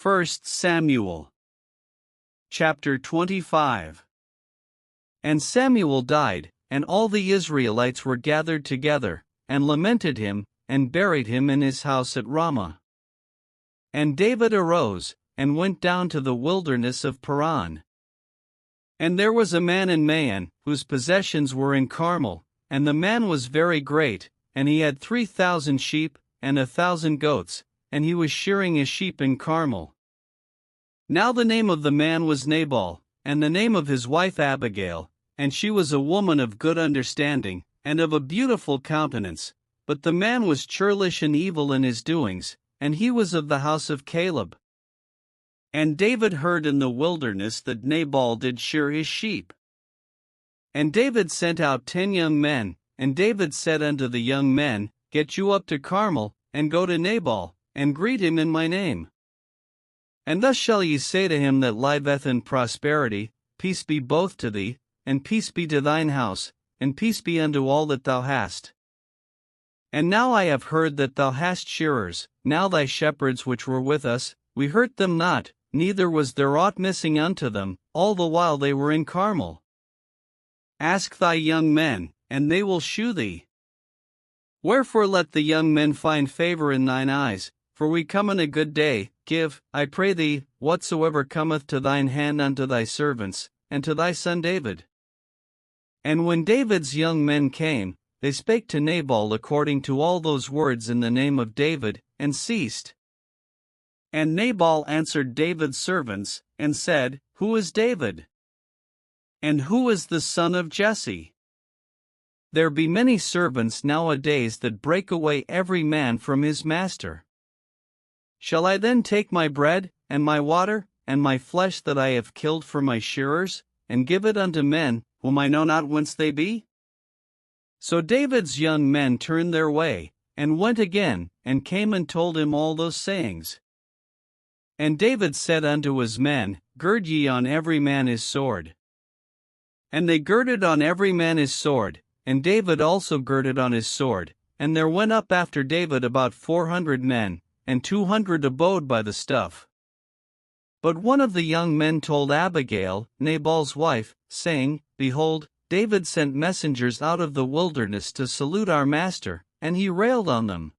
1 Samuel chapter 25. And Samuel died, and all the Israelites were gathered together, and lamented him, and buried him in his house at Ramah. And David arose, and went down to the wilderness of Paran. And there was a man in Maon, whose possessions were in Carmel, and the man was very great, and he had 3,000 sheep, and 1,000 goats, and he was shearing his sheep in Carmel. Now the name of the man was Nabal, and the name of his wife Abigail, and she was a woman of good understanding, and of a beautiful countenance, but the man was churlish and evil in his doings, and he was of the house of Caleb. And David heard in the wilderness that Nabal did shear his sheep. And David sent out 10 young men, and David said unto the young men, Get you up to Carmel, and go to Nabal, and greet him in my name. And thus shall ye say to him that liveth in prosperity, Peace be both to thee, and peace be to thine house, and peace be unto all that thou hast. And now I have heard that thou hast shearers, now thy shepherds which were with us, we hurt them not, neither was there aught missing unto them, all the while they were in Carmel. Ask thy young men, and they will shew thee. Wherefore let the young men find favor in thine eyes, for we come in a good day. Give, I pray thee, whatsoever cometh to thine hand unto thy servants, and to thy son David. And when David's young men came, they spake to Nabal according to all those words in the name of David, and ceased. And Nabal answered David's servants, and said, Who is David? And who is the son of Jesse? There be many servants nowadays that break away every man from his master. Shall I then take my bread, and my water, and my flesh that I have killed for my shearers, and give it unto men, whom I know not whence they be? So David's young men turned their way, and went again, and came and told him all those sayings. And David said unto his men, Gird ye on every man his sword. And they girded on every man his sword, and David also girded on his sword, and there went up after David about 400 men, and 200 abode by the stuff. But one of the young men told Abigail, Nabal's wife, saying, Behold, David sent messengers out of the wilderness to salute our master, and he railed on them.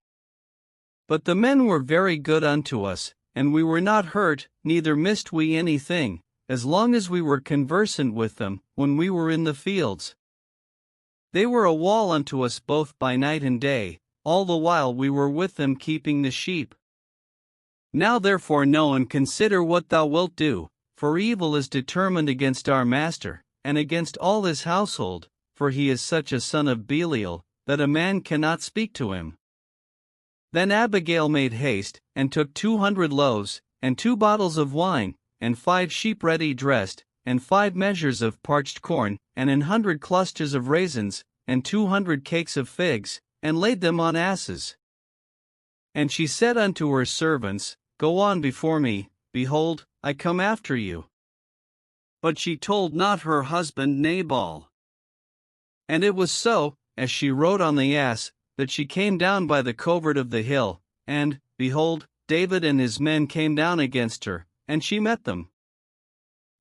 But the men were very good unto us, and we were not hurt, neither missed we anything, as long as we were conversant with them, when we were in the fields. They were a wall unto us both by night and day, all the while we were with them keeping the sheep. Now therefore know and consider what thou wilt do, for evil is determined against our master, and against all his household, for he is such a son of Belial, that a man cannot speak to him. Then Abigail made haste, and took 200 loaves, and 2 bottles of wine, and 5 sheep ready dressed, and 5 measures of parched corn, and 100 clusters of raisins, and 200 cakes of figs, and laid them on asses. And she said unto her servants, Go on before me, behold, I come after you. But she told not her husband Nabal. And it was so, as she rode on the ass, that she came down by the covert of the hill, and, behold, David and his men came down against her, and she met them.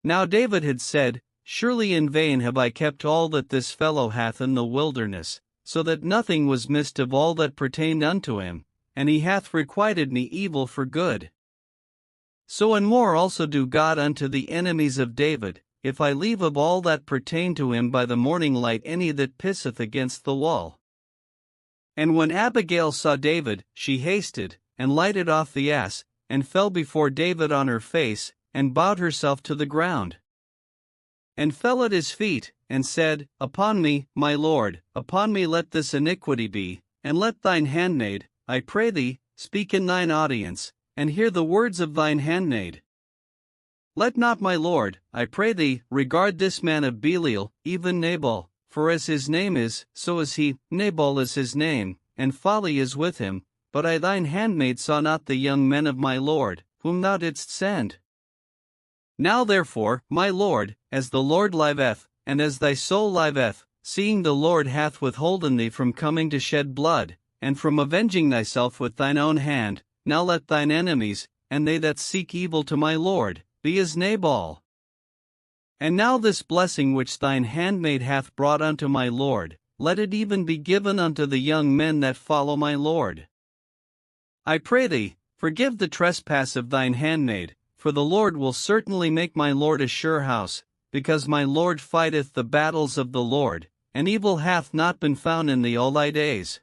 Now David had said, Surely in vain have I kept all that this fellow hath in the wilderness, so that nothing was missed of all that pertained unto him, and he hath requited me evil for good. So and more also do God unto the enemies of David, if I leave of all that pertain to him by the morning light any that pisseth against the wall. And when Abigail saw David, she hasted, and lighted off the ass, and fell before David on her face, and bowed herself to the ground. And fell at his feet, and said, Upon me, my lord, upon me let this iniquity be, and let thine handmaid, I pray thee, speak in thine audience, and hear the words of thine handmaid. Let not my lord, I pray thee, regard this man of Belial, even Nabal, for as his name is, so is he, Nabal is his name, and folly is with him, but I thine handmaid saw not the young men of my lord, whom thou didst send. Now therefore, my lord, as the Lord liveth, and as thy soul liveth, seeing the Lord hath withholden thee from coming to shed blood, and from avenging thyself with thine own hand, now let thine enemies, and they that seek evil to my Lord, be as Nabal. And now this blessing which thine handmaid hath brought unto my Lord, let it even be given unto the young men that follow my Lord. I pray thee, forgive the trespass of thine handmaid, for the Lord will certainly make my Lord a sure house, because my Lord fighteth the battles of the Lord, and evil hath not been found in thee all thy days.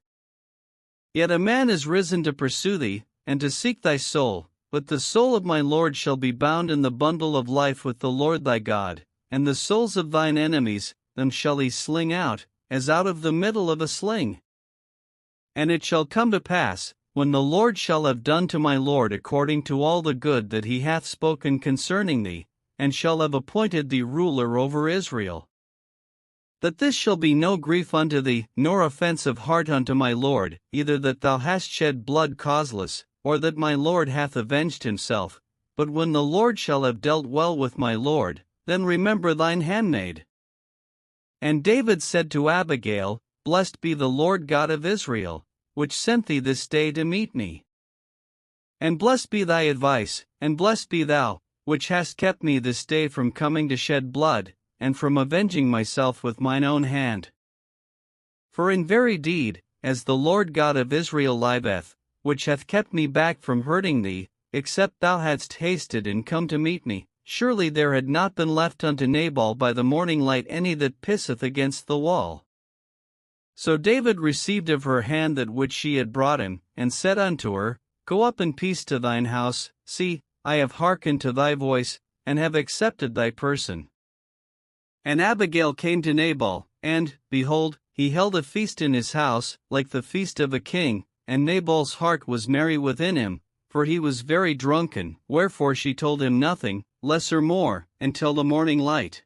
Yet a man is risen to pursue thee, and to seek thy soul, but the soul of my Lord shall be bound in the bundle of life with the Lord thy God, and the souls of thine enemies, them shall he sling out, as out of the middle of a sling. And it shall come to pass, when the Lord shall have done to my Lord according to all the good that he hath spoken concerning thee, and shall have appointed thee ruler over Israel, that this shall be no grief unto thee, nor offense of heart unto my Lord, either that thou hast shed blood causeless, or that my Lord hath avenged himself, but when the Lord shall have dealt well with my Lord, then remember thine handmaid. And David said to Abigail, Blessed be the Lord God of Israel, which sent thee this day to meet me. And blessed be thy advice, and blessed be thou, which hast kept me this day from coming to shed blood, and from avenging myself with mine own hand. For in very deed, as the Lord God of Israel liveth, which hath kept me back from hurting thee, except thou hadst hasted and come to meet me, surely there had not been left unto Nabal by the morning light any that pisseth against the wall. So David received of her hand that which she had brought him, and said unto her, Go up in peace to thine house, see, I have hearkened to thy voice, and have accepted thy person. And Abigail came to Nabal, and, behold, he held a feast in his house, like the feast of a king, and Nabal's heart was merry within him, for he was very drunken, wherefore she told him nothing, less or more, until the morning light.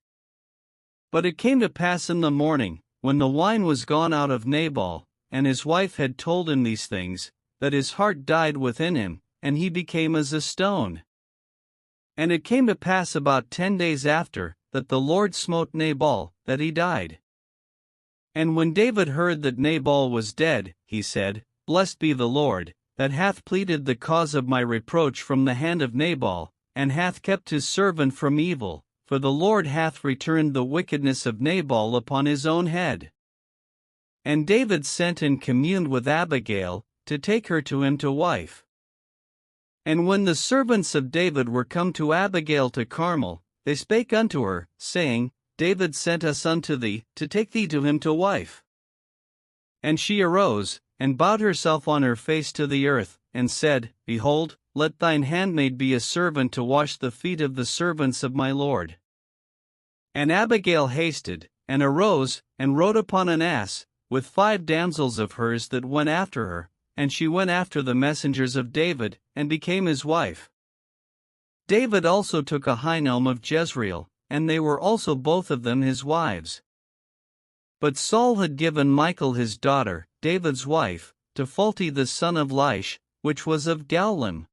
But it came to pass in the morning, when the wine was gone out of Nabal, and his wife had told him these things, that his heart died within him, and he became as a stone. And it came to pass about 10 days after, that the Lord smote Nabal, that he died. And when David heard that Nabal was dead, he said, Blessed be the Lord, that hath pleaded the cause of my reproach from the hand of Nabal, and hath kept his servant from evil, for the Lord hath returned the wickedness of Nabal upon his own head. And David sent and communed with Abigail, to take her to him to wife. And when the servants of David were come to Abigail to Carmel, they spake unto her, saying, David sent us unto thee, to take thee to him to wife. And she arose, and bowed herself on her face to the earth, and said, Behold, let thine handmaid be a servant to wash the feet of the servants of my Lord. And Abigail hasted, and arose, and rode upon an ass, with 5 damsels of hers that went after her, and she went after the messengers of David, and became his wife. David also took Ahinoam of Jezreel, and they were also both of them his wives. But Saul had given Michal his daughter, David's wife, to Phalti the son of Laish, which was of Gaulim.